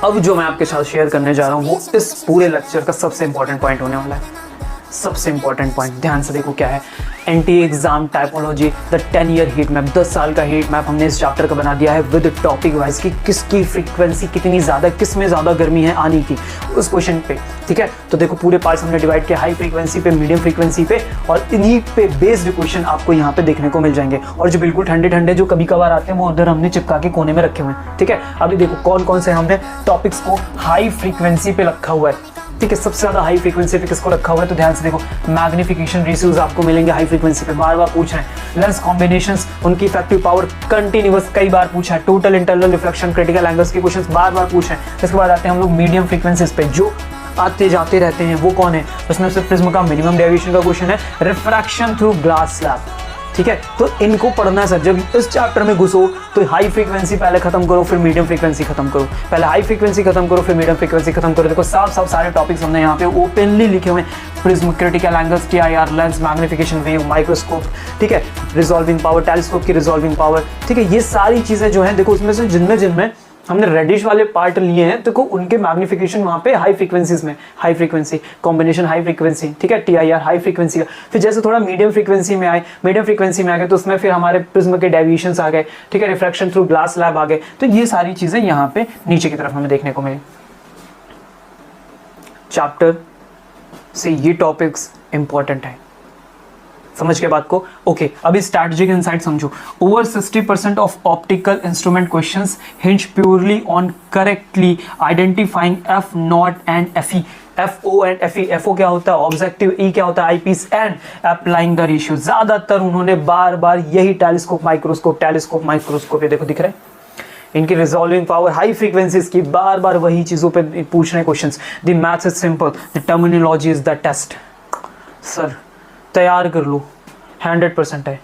अब जो मैं आपके साथ शेयर करने जा रहा हूँ वो इस पूरे लेक्चर का सबसे इंपॉर्टेंट पॉइंट होने वाला है। सबसे इंपॉर्टेंट पॉइंट ध्यान से देखो क्या है। Anti exam typology the 10 year heat map, 10 साल का हीट मैप हमने इस चैप्टर का बना दिया है विद टॉपिक वाइज की किसकी फ्रीक्वेंसी कितनी ज़्यादा, किस में ज़्यादा गर्मी है आने की उस क्वेश्चन पे। ठीक है, तो देखो पूरे पार्ट्स हमने डिवाइड किया, हाई फ्रीक्वेंसी पे, मीडियम फ्रीक्वेंसी पे, और इन्हीं पे बेस्ड क्वेश्चन आपको यहाँ पे देखने को मिल जाएंगे। और जो बिल्कुल ठंडे ठंडे जो कभी कभार आते हैं वो उधर हमने चिपका के कोने में रखे हुए हैं। ठीक है, अभी देखो कौन कौन से हमने टॉपिक्स को हाई फ्रीक्वेंसी पे रखा हुआ है। ठीक है, सबसे ज़्यादा हाई फ्रीक्वेंसी पे किसको रखा हुआ है, तो ध्यान से देखो मैग्निफिकेशन रेशियोज आपको मिलेंगे हाई फ्रीक्वेंसी पे, बार बार पूछ रहे हैं। लेंस कॉम्बिनेशंस, उनकी इफेक्टिव पावर कंटिन्यूअस कई बार पूछा है। Total internal reflection, critical angles के क्वेश्चंस बार बार पूछ रहे हैं। इसके बाद आते हैं हम लोग मीडियम फ्रीक्वेंसीज पे, जो आते जाते रहते हैं वो कौन है, उसमें से प्रिज्म का मिनिमम डेविएशन का क्वेश्चन है, रिफ्रैक्शन थ्रू ग्लास स्लैब। ठीक है, तो इनको पढ़ना है सर। जब इस चैप्टर में घुसो तो हाई फ्रीक्वेंसी पहले खत्म करो, फिर मीडियम फ्रीक्वेंसी खत्म करो, पहले हाई फ्रीक्वेंसी खत्म करो, फिर मीडियम फ्रीक्वेंसी खत्म करो। देखो साफ साफ सारे टॉपिक्स हमने यहाँ पे ओपनली लिखे हुए हैं। Prism, critical angles, TIR, lens, magnification, wave, microscope, ठीक है, रिजॉल्विंग पावर, टेलीस्कोप की रिजॉल्विंग पावर। ठीक है, ये सारी चीजें जो है देखो उसमें से जिनमें हमने रेडिश वाले पार्ट लिए हैं, देखो उनके मैग्निफिकेशन वहाँ पे हाई फ्रीक्वेंसीज में, high frequency combination, high frequency, ठीक है, TIR हाई फ्रीक्वेंसी का। फिर जैसे थोड़ा मीडियम फ्रीक्वेंसी में आए, मीडियम फ्रीक्वेंसी में आ गए तो उसमें फिर हमारे प्रिज्म के डेविएशंस आ गए, ठीक है, रिफ्रैक्शन थ्रू ग्लास स्लैब आ गए। तो ये सारी चीजें यहाँ पे नीचे की तरफ हमें देखने को मिली। चैप्टर से ये टॉपिक्स इंपॉर्टेंट है, समझ के बात को। ओके, अभी स्ट्रैटेजिक इनसाइट समझो। Over 60% of optical instrument questions hinge purely on correctly identifying F not and FE। FO and FE, FO क्या होता है ऑब्जेक्टिव, E क्या होता है eyepiece, and applying the ratio. ज्यादातर उन्होंने बार बार यही टेलीस्कोप माइक्रोस्कोप, ये देखो दिख रहा है, इनकी रिजॉल्विंग पावर, हाई फ्रीक्वेंसीज की, बार बार वही चीजों पे पूछ रहे हैं questions. The maths is simple, the terminology is the test. Sir तैयार कर लो, 100% है।